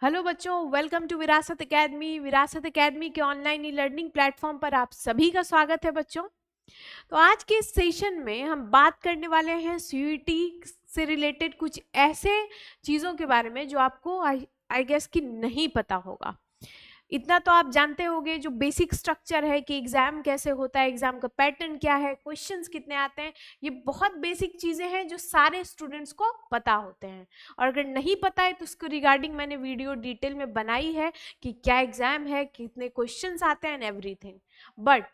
Hello बच्चों, welcome to विरासत academy. विरासत एकेडमी के ऑनलाइन ई लर्निंग प्लेटफॉर्म पर आप सभी का स्वागत है बच्चों। तो आज के इस सेशन में हम बात करने वाले हैं सीयूईटी से रिलेटेड कुछ ऐसे चीज़ों के बारे में जो आपको आई गेस कि नहीं पता होगा। इतना तो आप जानते होंगे जो बेसिक स्ट्रक्चर है कि एग्जाम कैसे होता है, एग्जाम का पैटर्न क्या है, क्वेश्चंस कितने आते हैं। ये बहुत बेसिक चीजें हैं जो सारे स्टूडेंट्स को पता होते हैं, और अगर नहीं पता है तो उसको रिगार्डिंग मैंने वीडियो डिटेल में बनाई है कि क्या एग्जाम है, कितने क्वेश्चंस आते हैं एंड एवरीथिंग। बट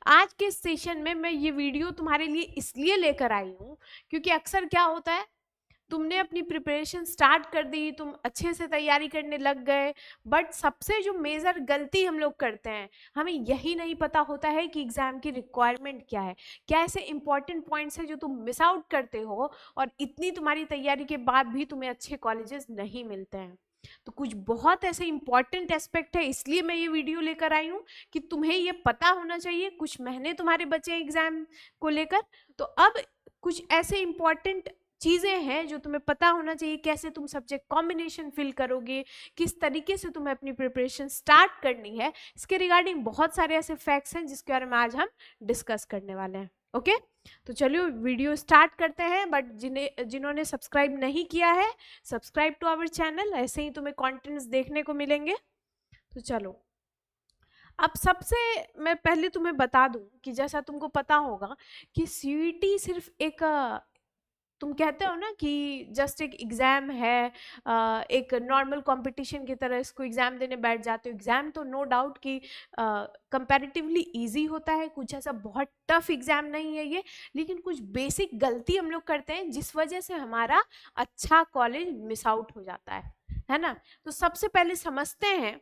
आज के सेशन में मैं ये वीडियो तुम्हारे लिए इसलिए लेकर आई हूँ क्योंकि अक्सर क्या होता है, तुमने अपनी प्रिपरेशन स्टार्ट कर दी, तुम अच्छे से तैयारी करने लग गए, बट सबसे जो मेजर गलती हम लोग करते हैं, हमें यही नहीं पता होता है कि एग्जाम की रिक्वायरमेंट क्या है, क्या ऐसे इंपॉर्टेंट पॉइंट्स हैं जो तुम मिस आउट करते हो और इतनी तुम्हारी तैयारी के बाद भी तुम्हें अच्छे कॉलेजेस नहीं मिलते हैं। तो कुछ बहुत ऐसे इंपॉर्टेंट एस्पेक्ट है, इसलिए मैं ये वीडियो लेकर आई हूँ कि तुम्हें ये पता होना चाहिए। कुछ महीने तुम्हारे बचे एग्जाम को लेकर, तो अब कुछ ऐसे इंपॉर्टेंट चीज़ें हैं जो तुम्हें पता होना चाहिए। कैसे तुम सब्जेक्ट कॉम्बिनेशन फिल करोगे, किस तरीके से तुम्हें अपनी प्रिपरेशन स्टार्ट करनी है, इसके रिगार्डिंग बहुत सारे ऐसे फैक्ट्स हैं जिसके बारे में आज हम डिस्कस करने वाले हैं। ओके, तो चलिए वीडियो स्टार्ट करते हैं। बट जिन्होंने सब्सक्राइब नहीं किया है, सब्सक्राइब टू आवर चैनल, ऐसे ही तुम्हें कॉन्टेंट्स देखने को मिलेंगे। तो चलो, अब सबसे मैं पहले तुम्हें बता दूं कि जैसा तुमको पता होगा कि सीयूईटी सिर्फ एक तुम कहते हो ना कि जस्ट एक एग्ज़ाम है, एक नॉर्मल कंपटीशन की तरह इसको एग्ज़ाम देने बैठ जाते हो। एग्ज़ाम तो नो डाउट कि कंपैरेटिवली इजी होता है, कुछ ऐसा बहुत टफ एग्ज़ाम नहीं है ये, लेकिन कुछ बेसिक गलती हम लोग करते हैं जिस वजह से हमारा अच्छा कॉलेज मिस आउट हो जाता है ना। तो सबसे पहले समझते हैं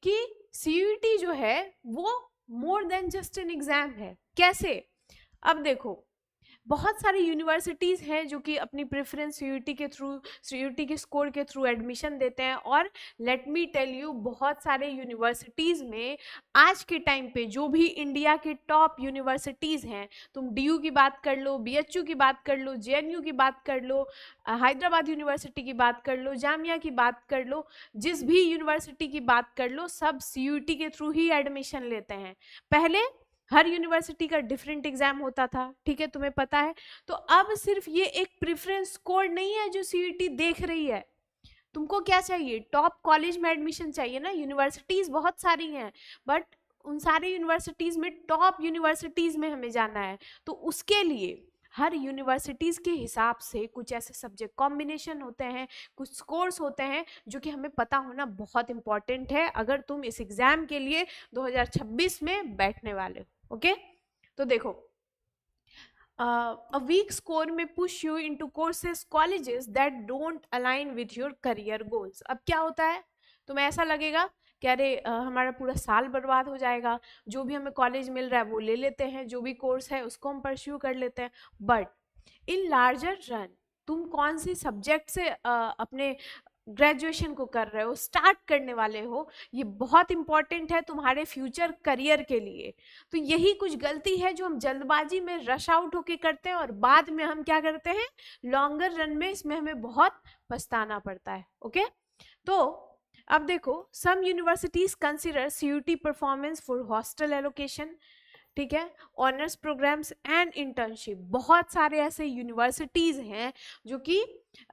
कि सीयूईटी जो है वो more than just an exam है। कैसे? अब देखो, बहुत सारी यूनिवर्सिटीज़ हैं जो कि अपनी प्रेफरेंस सीयूईटी के थ्रू, सीयूईटी के स्कोर के थ्रू एडमिशन देते हैं। और लेट मी टेल यू, बहुत सारे यूनिवर्सिटीज़ में आज के टाइम पे जो भी इंडिया के टॉप यूनिवर्सिटीज़ हैं, तुम डीयू की बात कर लो, बीएचयू की बात कर लो, जेएनयू की बात कर लो, हैदराबाद यूनिवर्सिटी की बात कर लो, जामिया की बात कर लो, जिस भी यूनिवर्सिटी की बात कर लो, सब सीयूईटी के थ्रू ही एडमिशन लेते हैं। पहले हर यूनिवर्सिटी का डिफरेंट एग्जाम होता था, ठीक है, तुम्हें पता है। तो अब सिर्फ ये एक प्रेफरेंस कोड नहीं है जो सीयूईटी देख रही है। तुमको क्या चाहिए? टॉप कॉलेज में एडमिशन चाहिए ना। यूनिवर्सिटीज बहुत सारी हैं, बट उन सारी यूनिवर्सिटीज में टॉप यूनिवर्सिटीज में हमें जाना है। तो उसके लिए हर यूनिवर्सिटीज़ के हिसाब से कुछ ऐसे सब्जेक्ट कॉम्बिनेशन होते हैं, कुछ स्कोर्स होते हैं जो कि हमें पता होना बहुत इंपॉर्टेंट है अगर तुम इस एग्ज़ाम के लिए 2026 में बैठने वाले हो। ओके, तो देखो, a weak score may push you into courses, colleges that don't align with your career goals. अब क्या होता है, तुम्हें ऐसा लगेगा कि अरे हमारा पूरा साल बर्बाद हो जाएगा, जो भी हमें कॉलेज मिल रहा है वो ले लेते हैं, जो भी कोर्स है उसको हम परस्यू कर लेते हैं। बट इन लार्जर रन तुम कौन सी सब्जेक्ट से अपने ग्रेजुएशन को कर रहे हो, स्टार्ट करने वाले हो, ये बहुत इंपॉर्टेंट है तुम्हारे फ्यूचर करियर के लिए। तो यही कुछ गलती है जो हम जल्दबाजी में रश आउट होके करते हैं, और बाद में हम क्या करते हैं, लॉन्गर रन में इसमें हमें बहुत पछताना पड़ता है। ओके, तो अब देखो, some universities consider CUET performance for hostel allocation, ठीक है, ऑनर्स प्रोग्राम्स एंड इंटर्नशिप। बहुत सारे ऐसे यूनिवर्सिटीज़ हैं जो कि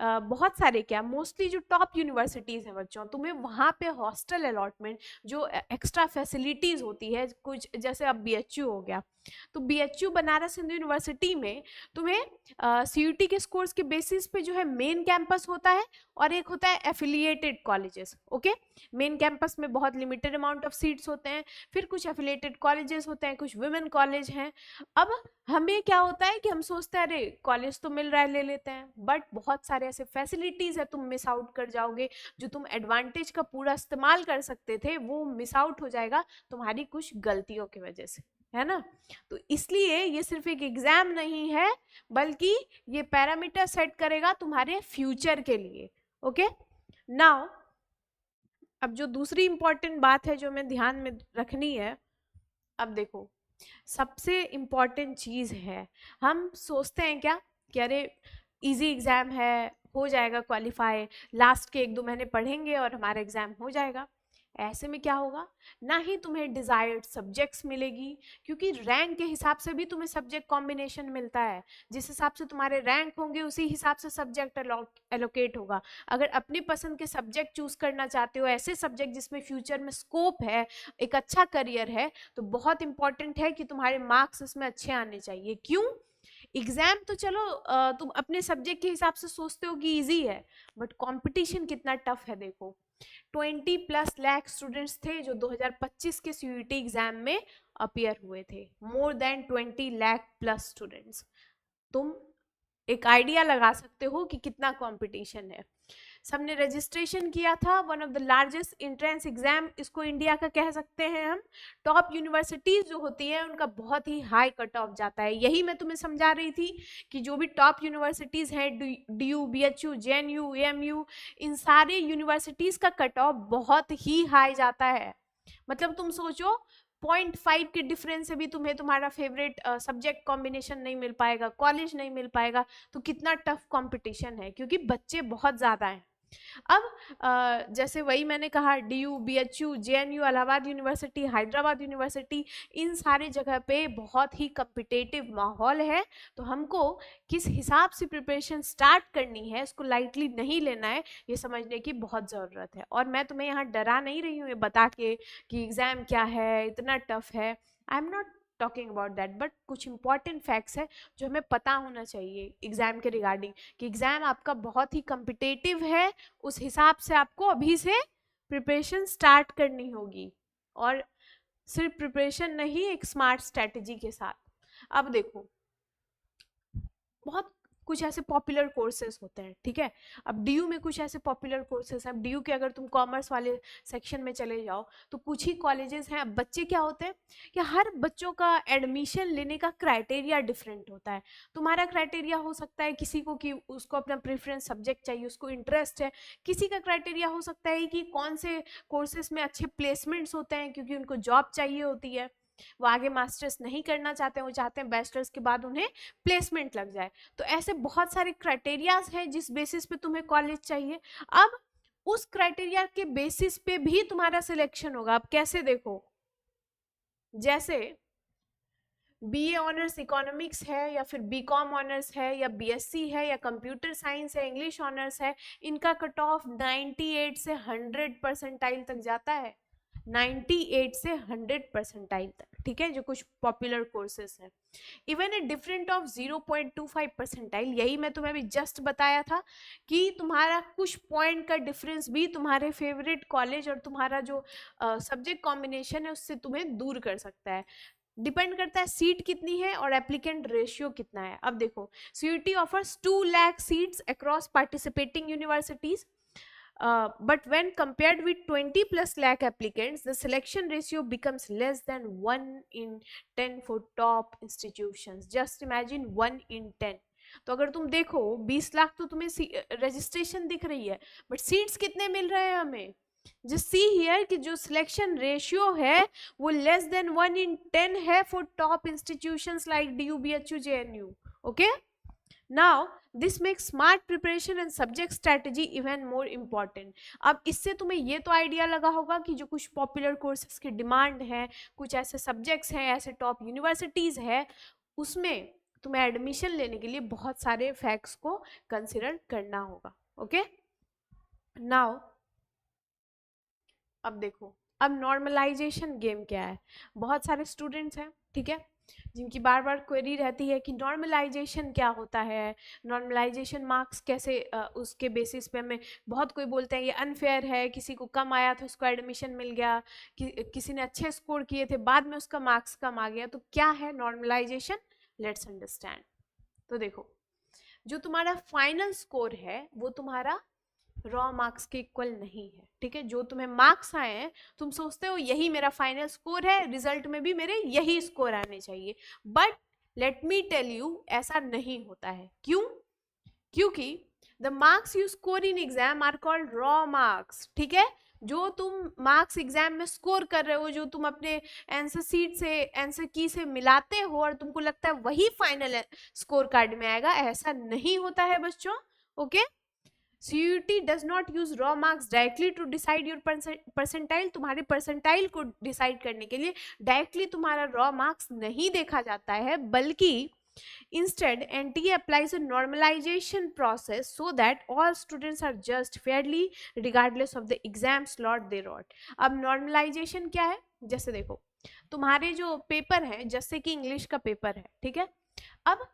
बहुत सारे क्या, मोस्टली जो टॉप यूनिवर्सिटीज़ हैं बच्चों, तुम्हें वहाँ पे हॉस्टल अलॉटमेंट, जो एक्स्ट्रा फैसिलिटीज़ होती है, कुछ जैसे अब बीएचयू हो गया, तो बीएचयू बनारस हिंदू यूनिवर्सिटी में तुम्हें सीयूटी के स्कोर्स के बेसिस पे जो है मेन कैंपस होता है, और एक होता है affiliated colleges. Okay, main campus में बहुत लिमिटेड अमाउंट ऑफ सीट्स होते हैं, फिर कुछ एफिलिएटेड कॉलेजेस होते हैं, कुछ वुमेन कॉलेज हैं। अब हमें क्या होता है कि हम सोचते हैं अरे कॉलेज तो मिल रहा है, ले लेते हैं, बट बहुत सारे ऐसे फैसिलिटीज है तुम मिस आउट कर जाओगे, जो तुम एडवांटेज का पूरा इस्तेमाल कर सकते थे वो मिस आउट हो जाएगा तुम्हारी कुछ गलतियों की वजह से, है ना। तो इसलिए ये सिर्फ एक एग्जाम नहीं है, बल्कि ये पैरामीटर सेट करेगा तुम्हारे फ्यूचर के लिए। ओके, नाउ अब जो दूसरी इंपॉर्टेंट बात है जो हमें ध्यान में रखनी है, अब देखो, सबसे इंपॉर्टेंट चीज है, हम सोचते हैं क्या कि अरे इजी एग्जाम है, हो जाएगा क्वालिफाई, लास्ट के 1-2 महीने पढ़ेंगे और हमारा एग्जाम हो जाएगा। ऐसे में क्या होगा, ना ही तुम्हें डिजायर्ड सब्जेक्ट्स मिलेगी, क्योंकि रैंक के हिसाब से भी तुम्हें सब्जेक्ट कॉम्बिनेशन मिलता है। जिस हिसाब से तुम्हारे रैंक होंगे उसी हिसाब से सब्जेक्ट एलोकेट होगा। अगर अपनी पसंद के सब्जेक्ट चूज करना चाहते हो, ऐसे सब्जेक्ट जिसमें फ्यूचर में स्कोप है, एक अच्छा करियर है, तो बहुत इंपॉर्टेंट है कि तुम्हारे मार्क्स इसमें अच्छे आने चाहिए। क्यों? एग्जाम तो चलो तुम अपने सब्जेक्ट के हिसाब से सोचते हो कि इजी है, बट कंपटीशन कितना टफ है। देखो 20+ लाख स्टूडेंट्स थे जो 2025 के सीयूईटी एग्जाम में अपीयर हुए थे, more than 20 lakh plus students. तुम एक आइडिया लगा सकते हो कि कितना कंपटीशन है। सबने रजिस्ट्रेशन किया था, one of the largest entrance exam इसको इंडिया का कह सकते हैं हम। टॉप यूनिवर्सिटीज जो होती है उनका बहुत ही हाई कट ऑफ जाता है। यही मैं तुम्हें समझा रही थी कि जो भी टॉप यूनिवर्सिटीज हैं, DU, BHU, JNU, AMU, इन सारे यूनिवर्सिटीज का कट ऑफ बहुत ही हाई जाता है। मतलब तुम सोचो 0.5 के डिफरेंस से भी तुम्हें तुम्हारा फेवरेट सब्जेक्ट कॉम्बिनेशन नहीं मिल पाएगा, कॉलेज नहीं मिल पाएगा, तो कितना टफ कंपटीशन है, क्योंकि बच्चे बहुत ज़्यादा हैं। अब जैसे वही मैंने कहा, DU, BHU, JNU, Allahabad university, Hyderabad university, इन सारे जगह पे बहुत ही कम्पिटेटिव माहौल है। तो हमको किस हिसाब से प्रिपरेशन स्टार्ट करनी है, इसको लाइटली नहीं लेना है, ये समझने की बहुत ज़रूरत है। और मैं तुम्हें यहाँ डरा नहीं रही हूँ ये बता के कि एग्ज़ाम क्या है, इतना टफ है। I am not talking about that, but कुछ इंपॉर्टेंट फैक्ट्स है जो हमें पता होना चाहिए एग्जाम के रिगार्डिंग, कि एग्जाम आपका बहुत ही कम्पिटेटिव है, उस हिसाब से आपको अभी से प्रिपरेशन स्टार्ट करनी होगी, और सिर्फ प्रिपरेशन नहीं, एक स्मार्ट स्ट्रेटजी के साथ। अब देखो बहुत कुछ ऐसे पॉपुलर कोर्सेज होते हैं, ठीक है। अब DU में कुछ ऐसे पॉपुलर कोर्सेज हैं। अब DU के अगर तुम कॉमर्स वाले सेक्शन में चले जाओ तो कुछ ही कॉलेजेस हैं। अब बच्चे क्या होते हैं कि हर बच्चों का एडमिशन लेने का क्राइटेरिया डिफरेंट होता है। तुम्हारा क्राइटेरिया हो सकता है किसी को कि उसको अपना प्रेफरेंस सब्जेक्ट चाहिए, उसको इंटरेस्ट है। किसी का क्राइटेरिया हो सकता है कि कौन से कोर्सेज में अच्छे प्लेसमेंट्स होते हैं, क्योंकि उनको जॉब चाहिए होती है, वो आगे मास्टर्स नहीं करना चाहते हैं, वो चाहते हैं बैचलर्स के बाद उन्हें प्लेसमेंट लग जाए। तो ऐसे बहुत सारे क्राइटेरियाज हैं जिस बेसिस पे तुम्हें कॉलेज चाहिए। अब उस क्राइटेरिया के बेसिस पे भी तुम्हारा सिलेक्शन होगा। अब कैसे, देखो जैसे BA ऑनर्स इकोनॉमिक्स है, या फिर BCom ऑनर्स है, या BSc है, या कंप्यूटर साइंस है, इंग्लिश ऑनर्स है, इनका कट ऑफ 98 से 100 परसेंटाइल तक जाता है। 98 से 100 परसेंटाइल तक, ठीक है, जो कुछ पॉपुलर कोर्सेज हैं। Even a different of 0.25 percentile, यही मैं तुम्हें अभी जस्ट बताया था कि तुम्हारा कुछ पॉइंट का डिफरेंस भी तुम्हारे फेवरेट कॉलेज और तुम्हारा जो सब्जेक्ट कॉम्बिनेशन है उससे तुम्हें दूर कर सकता है। डिपेंड करता है सीट कितनी है और एप्लीकेंट रेशियो कितना है। अब देखो CUET offers 2 lakh seats across participating universities, but when compared with 20+ lakh applicants, the selection ratio becomes less than 1 in 10 for top institutions. Just imagine 1 in 10. तो अगर तुम देखो 20 लाख तो तुम्हें रजिस्ट्रेशन दिख रही है, बट सीट्स कितने मिल रहे हैं हमें। जस्ट सी हियर कि जो सिलेक्शन रेशियो है वो लेस देन 1 in 10 है for top institutions like DU, BHU, JNU. Okay, now this makes smart preparation and subject strategy even more important. अब इससे तुम्हें ये तो आइडिया लगा होगा कि जो कुछ पॉपुलर कोर्सेज की डिमांड है, कुछ ऐसे सब्जेक्ट्स हैं, ऐसे टॉप यूनिवर्सिटीज है, उसमें तुम्हें एडमिशन लेने के लिए बहुत सारे फैक्ट्स को कंसिडर करना होगा। ओके, नाउ अब देखो, अब नॉर्मलाइजेशन गेम क्या है। बहुत सारे स्टूडेंट्स हैं, ठीक है, जिनकी बार बार क्वेरी रहती है कि नॉर्मलाइजेशन क्या होता है, नॉर्मलाइजेशन मार्क्स कैसे उसके बेसिस पे हमें, बहुत कोई बोलते हैं ये अनफेयर है, किसी को कम आया था उसको एडमिशन मिल गया, किसी ने अच्छे स्कोर किए थे बाद में उसका मार्क्स कम आ गया। तो क्या है नॉर्मलाइजेशन, लेट्स अंडरस्टैंड। तो देखो, जो तुम्हारा फाइनल स्कोर है वो तुम्हारा रॉ मार्क्स के इक्वल नहीं है, ठीक है। जो तुम्हें मार्क्स आए हैं तुम सोचते हो यही मेरा फाइनल स्कोर है, रिजल्ट में भी मेरे यही स्कोर आने चाहिए, but let me tell you ऐसा नहीं होता है। क्यों? क्योंकि the marks you score in exam are called raw marks, ठीक है। जो तुम मार्क्स एग्जाम में स्कोर कर रहे हो, जो तुम अपने आंसर सीट से, आंसर की से मिलाते हो और तुमको लगता है वही फाइनल स्कोर कार्ड में आएगा, ऐसा नहीं होता है बच्चों। Okay, CUET does not use raw marks directly to decide your percentile। तुम्हारे परसेंटाइल को डिसाइड करने के लिए डायरेक्टली तुम्हारा रॉ मार्क्स नहीं देखा जाता है, बल्कि instead NTA applies a normalization process so that all students are judged fairly regardless of the exam slot they wrote। अब normalization क्या है, जैसे देखो तुम्हारे जो पेपर है, जैसे कि इंग्लिश का पेपर है, ठीक है, अब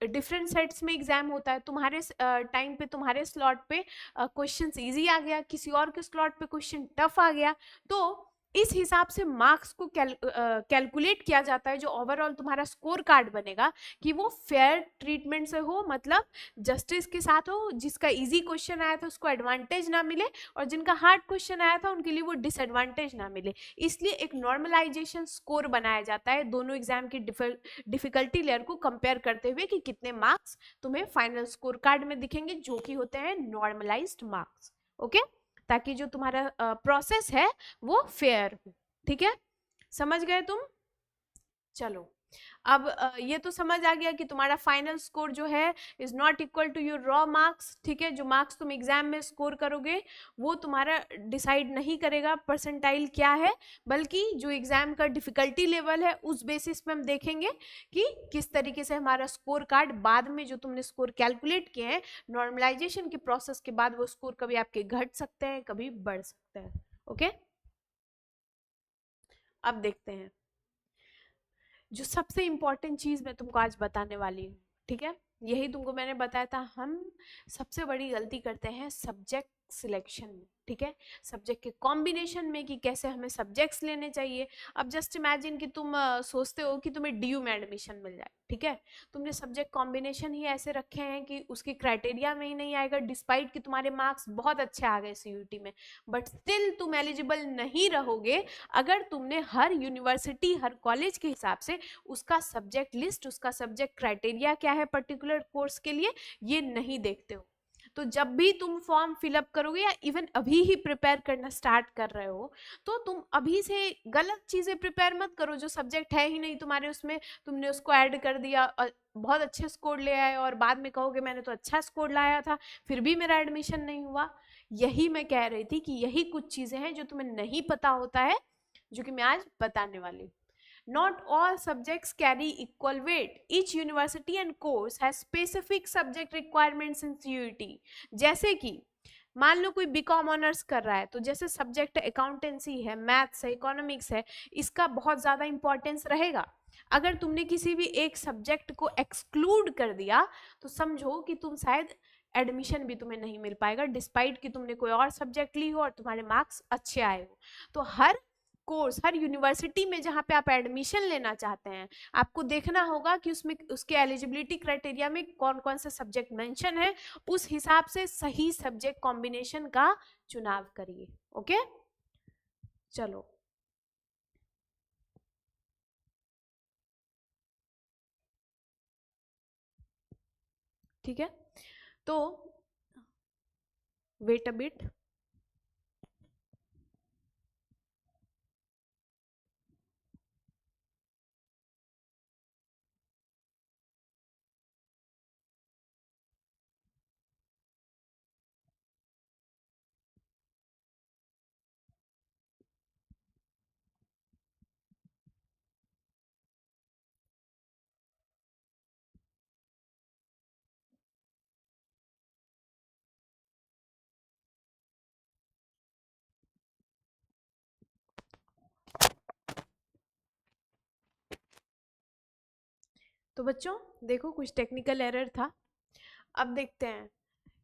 डिफरेंट सेट्स में एग्जाम होता है। तुम्हारे टाइम पे तुम्हारे स्लॉट पे क्वेश्चन इजी आ गया, किसी और के स्लॉट पे क्वेश्चन टफ आ गया, तो इस हिसाब से मार्क्स को कैलकुलेट किया जाता है, जो ओवरऑल तुम्हारा स्कोर कार्ड बनेगा कि वो फेयर ट्रीटमेंट से हो, मतलब जस्टिस के साथ हो, जिसका इजी क्वेश्चन आया था उसको एडवांटेज ना मिले और जिनका हार्ड क्वेश्चन आया था उनके लिए वो डिसएडवांटेज ना मिले। इसलिए एक नॉर्मलाइजेशन स्कोर बनाया जाता है दोनों एग्जाम की डिफिकल्टी लेयर को कंपेयर करते हुए कि कितने मार्क्स तुम्हें फाइनल स्कोर कार्ड में दिखेंगे, जो कि होते हैं नॉर्मलाइज्ड मार्क्स। ओके, ताकि जो तुम्हारा प्रोसेस है वो फेयर हो। ठीक है, समझ गए तुम? चलो, अब ये तो समझ आ गया कि तुम्हारा फाइनल स्कोर जो है is not equal to your raw marks. ठीक है, जो मार्क्स तुम एग्जाम में स्कोर करोगे वो तुम्हारा डिसाइड नहीं करेगा परसेंटाइल क्या है, बल्कि जो एग्जाम का डिफिकल्टी लेवल है उस बेसिस पे हम देखेंगे कि किस तरीके से हमारा स्कोर कार्ड बाद में जो तुमने स्कोर कैलकुलेट किए हैं नॉर्मलाइजेशन के प्रोसेस के बाद, वो स्कोर कभी आपके घट सकते हैं, कभी बढ़ सकते हैं। ओके, अब देखते हैं जो सबसे इंपॉर्टेंट चीज मैं तुमको आज बताने वाली हूँ। ठीक है, यही तुमको मैंने बताया था, हम सबसे बड़ी गलती करते हैं सब्जेक्ट सिलेक्शन में। ठीक है, सब्जेक्ट के कॉम्बिनेशन में कि कैसे हमें सब्जेक्ट्स लेने चाहिए। अब जस्ट इमेजिन कि तुम सोचते हो कि तुम्हें DU में एडमिशन मिल जाए, ठीक है, तुमने सब्जेक्ट कॉम्बिनेशन ही ऐसे रखे हैं कि उसके क्राइटेरिया में ही नहीं आएगा, डिस्पाइट कि तुम्हारे मार्क्स बहुत अच्छे आ गए CUET में, बट स्टिल तुम एलिजिबल नहीं रहोगे अगर तुमने हर यूनिवर्सिटी, हर कॉलेज के हिसाब से उसका सब्जेक्ट लिस्ट, उसका सब्जेक्ट क्राइटेरिया क्या है पर्टिकुलर कोर्स के लिए, ये नहीं देखते हो। तो जब भी तुम फॉर्म फिलअप करोगे या इवन अभी ही प्रिपेयर करना स्टार्ट कर रहे हो, तो तुम अभी से गलत चीजें प्रिपेयर मत करो। जो सब्जेक्ट है ही नहीं तुम्हारे उसमें, तुमने उसको ऐड कर दिया और बहुत अच्छे स्कोर ले आए और बाद में कहोगे मैंने तो अच्छा स्कोर लाया था फिर भी मेरा एडमिशन नहीं हुआ। यही मैं कह रही थी कि यही कुछ चीजें हैं जो तुम्हें नहीं पता होता है, जो कि मैं आज बताने वाली हूँ। Not all subjects carry equal weight. Each university and course has specific subject requirements in CUET. जैसे कि मान लो कोई बीकॉम ऑनर्स कर रहा है, तो जैसे सब्जेक्ट अकाउंटेंसी है, मैथ्स है, इकोनॉमिक्स है, इसका बहुत ज़्यादा इंपॉर्टेंस रहेगा। अगर तुमने किसी भी एक सब्जेक्ट को एक्सक्लूड कर दिया तो समझो कि तुम शायद एडमिशन भी तुम्हें नहीं मिल पाएगा, डिस्पाइट कि तुमने कोई और सब्जेक्ट ली हो और तुम्हारे मार्क्स अच्छे आए हो। तो हर कोर्स, हर यूनिवर्सिटी में जहाँ पे आप एडमिशन लेना चाहते हैं, आपको देखना होगा कि उसमें उसके एलिजिबिलिटी क्राइटेरिया में कौन कौन से सब्जेक्ट मेंशन है, उस हिसाब से सही सब्जेक्ट कॉम्बिनेशन का चुनाव करिए। ओके, चलो, ठीक है, तो वेट अ बिट। तो बच्चों देखो, कुछ टेक्निकल एरर था। अब देखते हैं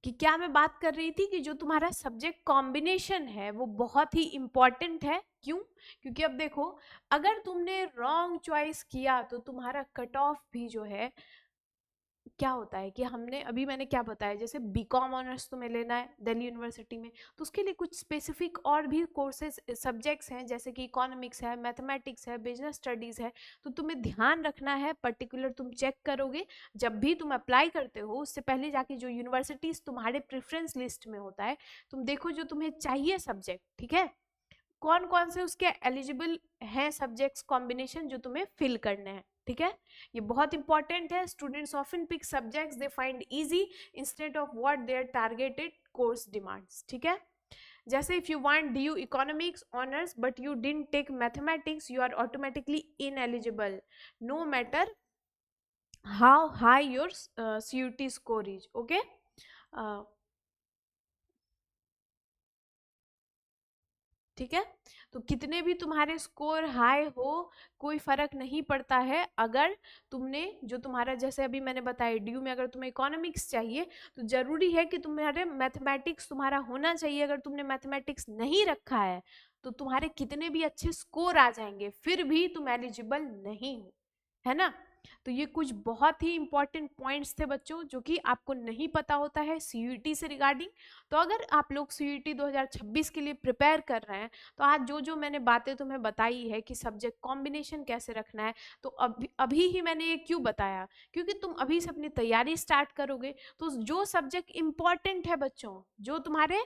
कि क्या मैं बात कर रही थी कि जो तुम्हारा सब्जेक्ट कॉम्बिनेशन है वो बहुत ही इंपॉर्टेंट है। क्यों? क्योंकि अब देखो, अगर तुमने रॉन्ग चॉइस किया तो तुम्हारा कट ऑफ भी जो है क्या होता है कि हमने अभी मैंने क्या बताया, जैसे बीकॉम ऑनर्स तुम्हें लेना है दिल्ली यूनिवर्सिटी में, तो उसके लिए कुछ स्पेसिफिक और भी कोर्सेज सब्जेक्ट्स हैं, जैसे कि इकोनॉमिक्स है, मैथमेटिक्स है, बिजनेस स्टडीज़ है। तो तुम्हें ध्यान रखना है, पर्टिकुलर तुम चेक करोगे जब भी तुम अप्लाई करते हो, उससे पहले जाके जो यूनिवर्सिटीज़ तुम्हारे प्रेफरेंस लिस्ट में होता है, तुम देखो जो तुम्हें चाहिए सब्जेक्ट, ठीक है, कौन कौन से उसके एलिजिबल हैं सब्जेक्ट्स कॉम्बिनेशन जो तुम्हें फिल करने हैं, ठीक है। ये बहुत इंपॉर्टेंट है। Students often pick subjects they find easy instead of what their targeted course demands, ठीक है। जैसे if you want DU economics honours but you didn't take mathematics, you are automatically ineligible no matter how high your CUT score is, okay. ठीक है, तो कितने भी तुम्हारे score high हो कोई फर्क नहीं पड़ता है, अगर तुमने जो तुम्हारा, जैसे अभी मैंने बताया DU में अगर तुम्हें इकोनॉमिक्स चाहिए तो जरूरी है कि तुम्हारे मैथमेटिक्स तुम्हारा होना चाहिए। अगर तुमने मैथमेटिक्स नहीं रखा है तो तुम्हारे कितने भी अच्छे स्कोर आ जाएंगे फिर भी तुम एलिजिबल नहीं हो, है ना। तो ये कुछ बहुत ही इंपॉर्टेंट पॉइंट्स थे बच्चों जो कि आपको नहीं पता होता है CUT से रिगार्डिंग। तो अगर आप लोग CUT 2026 के लिए प्रिपेयर कर रहे हैं तो आज जो जो मैंने बातें तुम्हें बताई है कि सब्जेक्ट कॉम्बिनेशन कैसे रखना है, तो अभी अभी ही मैंने ये क्यों बताया, क्योंकि तुम अभी से अपनी तैयारी स्टार्ट करोगे तो जो सब्जेक्ट इंपॉर्टेंट है बच्चों, जो तुम्हारे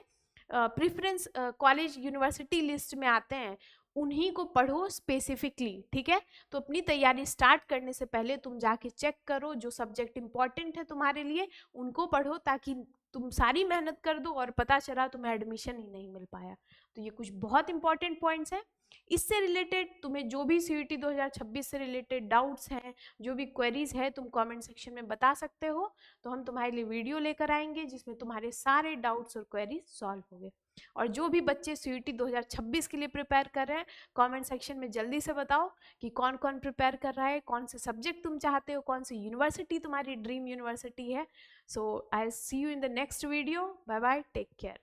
प्रेफरेंस कॉलेज यूनिवर्सिटी लिस्ट में आते हैं, उन्हीं को पढ़ो स्पेसिफिकली, ठीक है। तो अपनी तैयारी स्टार्ट करने से पहले तुम जाके चेक करो जो सब्जेक्ट इंपॉर्टेंट है तुम्हारे लिए उनको पढ़ो, ताकि तुम सारी मेहनत कर दो और पता चला तुम्हें एडमिशन ही नहीं मिल पाया। तो ये कुछ बहुत इंपॉर्टेंट पॉइंट्स हैं। इससे रिलेटेड तुम्हें जो भी CUT 2026 से रिलेटेड डाउट्स हैं, जो भी क्वेरीज है, तुम कमेंट सेक्शन में बता सकते हो। तो हम तुम्हारे लिए वीडियो लेकर आएंगे जिसमें तुम्हारे सारे डाउट्स और क्वेरीज सॉल्व होंगे। और जो भी बच्चे CUT 2026 के लिए प्रिपेयर कर रहे हैं, कमेंट सेक्शन में जल्दी से बताओ कि कौन कौन प्रिपेयर कर रहा है, कौन से सब्जेक्ट तुम चाहते हो, कौन सी यूनिवर्सिटी तुम्हारी ड्रीम यूनिवर्सिटी है। So I see you in the next video. Bye bye, take care.